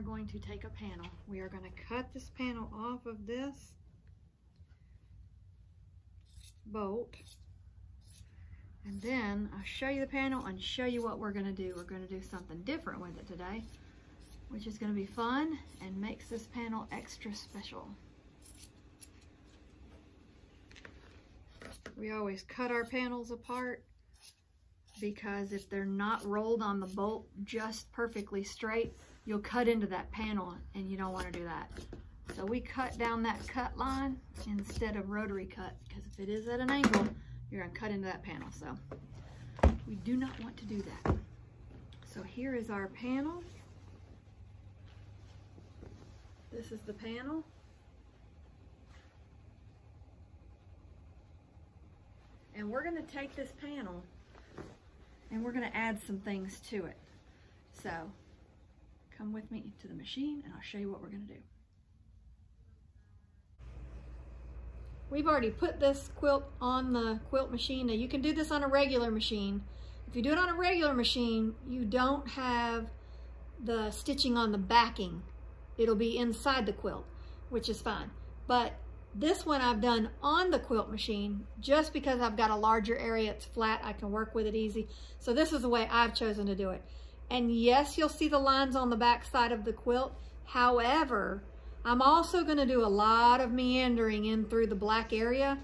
are going to take a panel. We are going to cut this panel off of this bolt, and then I'll show you the panel and show you what we're going to do. We're going to do something different with it today, which is going to be fun and makes this panel extra special. We always cut our panels apart because if they're not rolled on the bolt just perfectly straight, you'll cut into that panel and you don't want to do that. So we cut down that cut line instead of rotary cut, because if it is at an angle, you're going to cut into that panel. So we do not want to do that. So here is our panel. This is the panel. And we're going to take this panel and we're going to add some things to it. So come with me to the machine and I'll show you what we're going to do. We've already put this quilt on the quilt machine. Now you can do this on a regular machine. If you do it on a regular machine, you don't have the stitching on the backing. It'll be inside the quilt, which is fine. But this one I've done on the quilt machine just because I've got a larger area, it's flat, I can work with it easy. So this is the way I've chosen to do it. And yes, you'll see the lines on the back side of the quilt. However, I'm also going to do a lot of meandering in through the black area,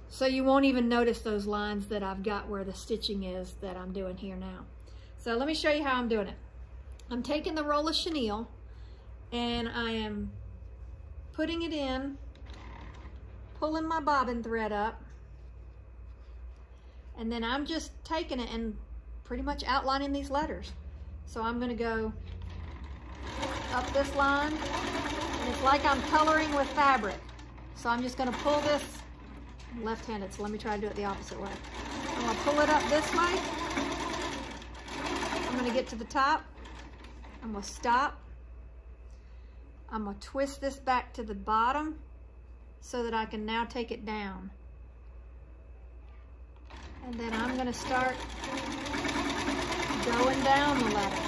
so you won't even notice those lines that I've got where the stitching is that I'm doing here now. So let me show you how I'm doing it. I'm taking the roll of chenille and I am putting it in, pulling my bobbin thread up, and then I'm just taking it and pretty much outlining these letters. So I'm going to go up this line, and it's like I'm coloring with fabric. So I'm just going to pull this, I'm left-handed, so let me try to do it the opposite way. I'm going to pull it up this way. I'm going to get to the top. I'm going to stop. I'm going to twist this back to the bottom so that I can now take it down. And then I'm going to start going down the letter.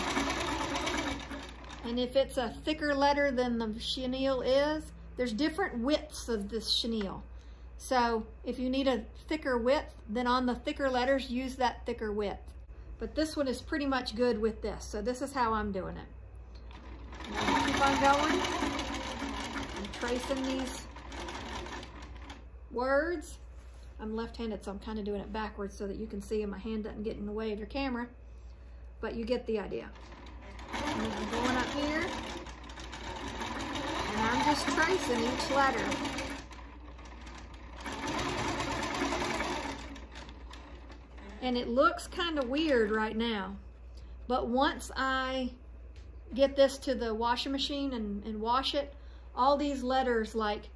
And if it's a thicker letter than the chenille is, there's different widths of this chenille. So if you need a thicker width, then on the thicker letters, use that thicker width. But this one is pretty much good with this. So this is how I'm doing it. And I'm keep on going and tracing these words. I'm left-handed, so I'm kind of doing it backwards so that you can see and my hand doesn't get in the way of your camera, but you get the idea. And then I'm going up here and I'm just tracing each letter. And it looks kind of weird right now, but once I get this to the washing machine and wash it, all these letters, like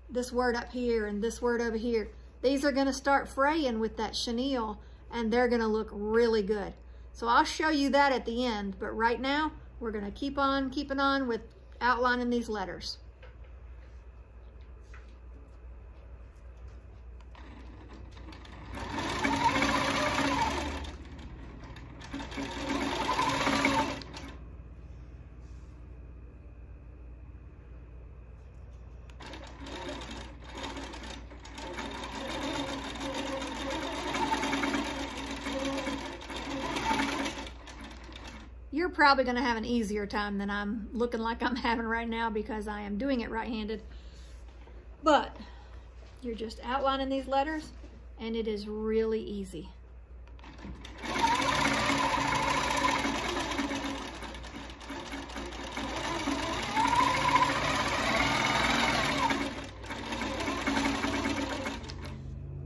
this word up here and this word over here, these are going to start fraying with that chenille and they're going to look really good. So I'll show you that at the end, but right now we're going to keep on keeping on with outlining these letters. You're probably going to have an easier time than I'm looking like I'm having right now because I am doing it right-handed. But you're just outlining these letters and it is really easy.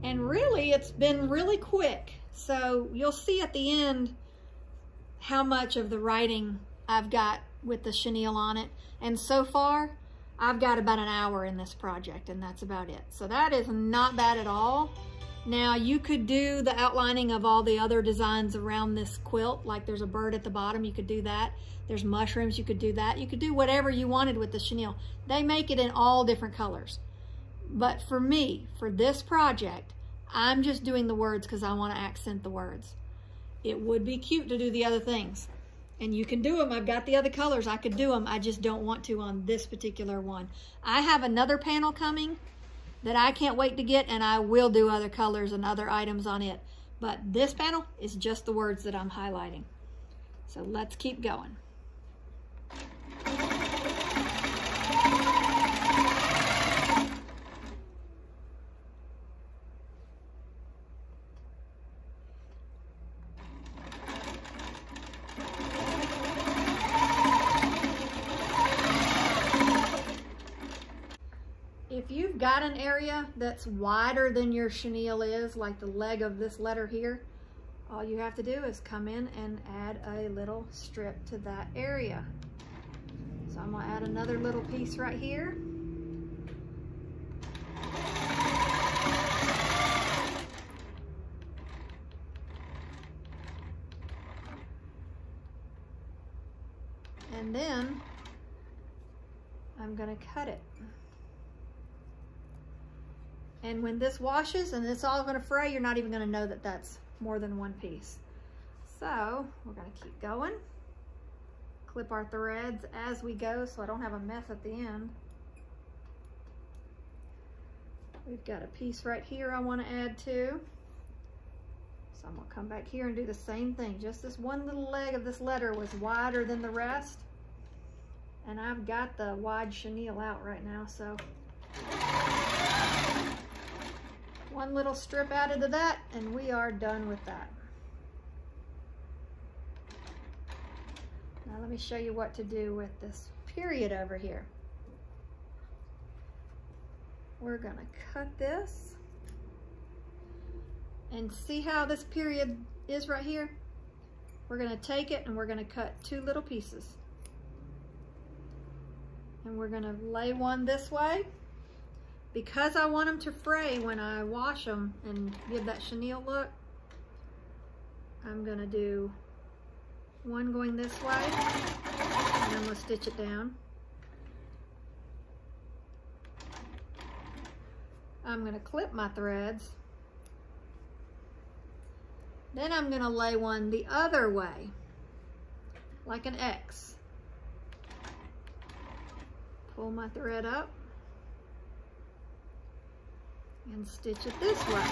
And really, it's been really quick. So you'll see at the end how much of the writing I've got with the chenille on it. And so far, I've got about an hour in this project, and that's about it. So that is not bad at all. Now, you could do the outlining of all the other designs around this quilt, like there's a bird at the bottom, you could do that. There's mushrooms, you could do that. You could do whatever you wanted with the chenille. They make it in all different colors. But for me, for this project, I'm just doing the words because I want to accent the words. It would be cute to do the other things. And you can do them. I've got the other colors. I could do them. I just don't want to on this particular one. I have another panel coming that I can't wait to get, and I will do other colors and other items on it. But this panel is just the words that I'm highlighting. So let's keep going. If you've got an area that's wider than your chenille is, like the leg of this letter here, all you have to do is come in and add a little strip to that area. So I'm going to add another little piece right here. And then I'm going to cut it. And when this washes and it's all going to fray, you're not even going to know that that's more than one piece. So we're going to keep going. Clip our threads as we go so I don't have a mess at the end. We've got a piece right here I want to add to. So I'm going to come back here and do the same thing. Just this one little leg of this letter was wider than the rest. And I've got the wide chenille out right now, so one little strip added to that, and we are done with that. Now let me show you what to do with this period over here. We're gonna cut this, and see how this period is right here? We're gonna take it and we're gonna cut two little pieces. And we're gonna lay one this way. Because I want them to fray when I wash them and give that chenille look, I'm gonna do one going this way, and then we'll stitch it down. I'm gonna clip my threads. Then I'm gonna lay one the other way, like an X. Pull my thread up and stitch it this way.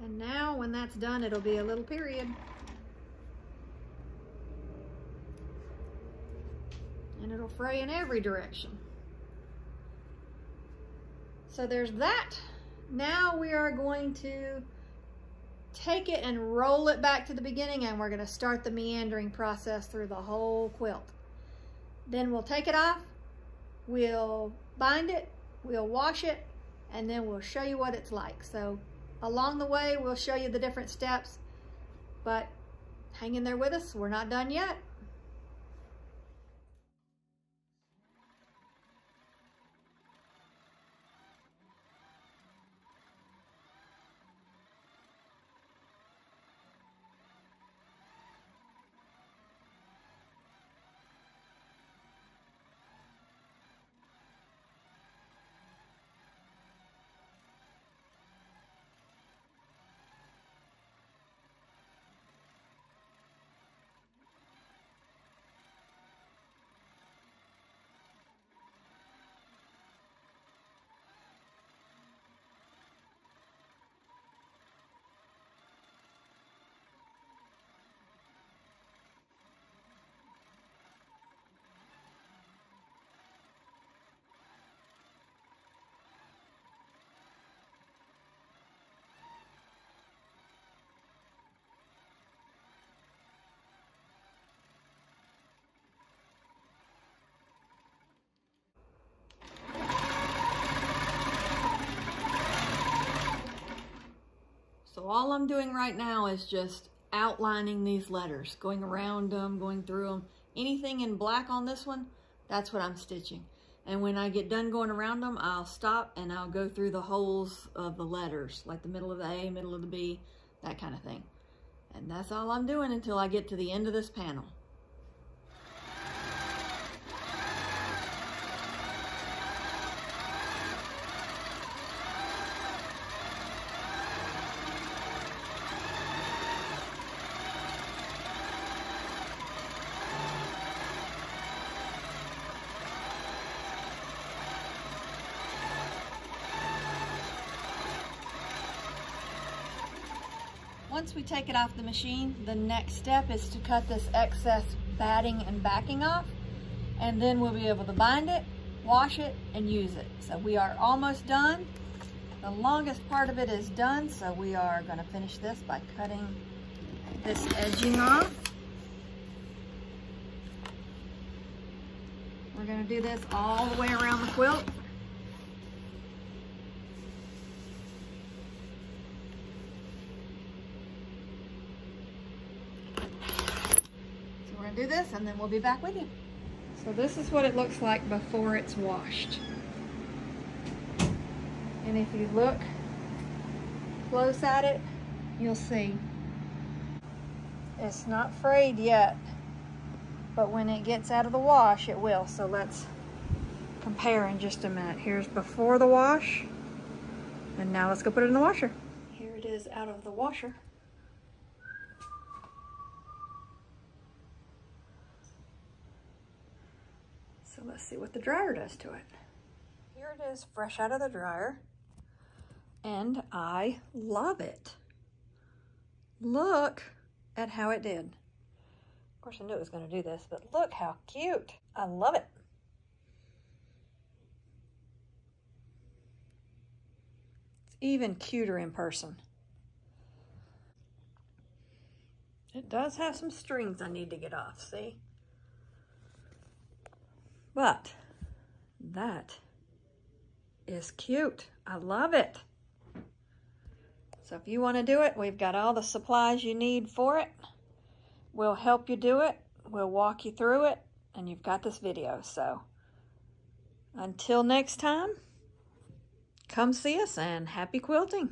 And now when that's done, it'll be a little period. And it'll fray in every direction. So there's that. Now we are going to take it and roll it back to the beginning, and we're going to start the meandering process through the whole quilt. Then we'll take it off, we'll bind it, we'll wash it, and then we'll show you what it's like. So along the way, we'll show you the different steps, but hang in there with us. We're not done yet. So all I'm doing right now is just outlining these letters, going around them, going through them. Anything in black on this one, that's what I'm stitching. And when I get done going around them, I'll stop and I'll go through the holes of the letters, like the middle of the A, middle of the B, that kind of thing. And that's all I'm doing until I get to the end of this panel. Once we take it off the machine, the next step is to cut this excess batting and backing off, and then we'll be able to bind it, wash it, and use it. So we are almost done. The longest part of it is done, so we are going to finish this by cutting this edging off. We're going to do this all the way around the quilt. Do this and then we'll be back with you. So this is what it looks like before it's washed. And if you look close at it, you'll see it's not frayed yet, but when it gets out of the wash, it will. So let's compare in just a minute. Here's before the wash, and now let's go put it in the washer. Here it is out of the washer. So let's see what the dryer does to it. Here it is fresh out of the dryer, and I love it. Look at how it did. Of course I knew it was going to do this, but look how cute. I love it. It's even cuter in person. It does have some strings I need to get off, see? But that is cute. I love it. So if you want to do it, we've got all the supplies you need for it. We'll help you do it. We'll walk you through it. And you've got this video. So until next time, come see us and happy quilting.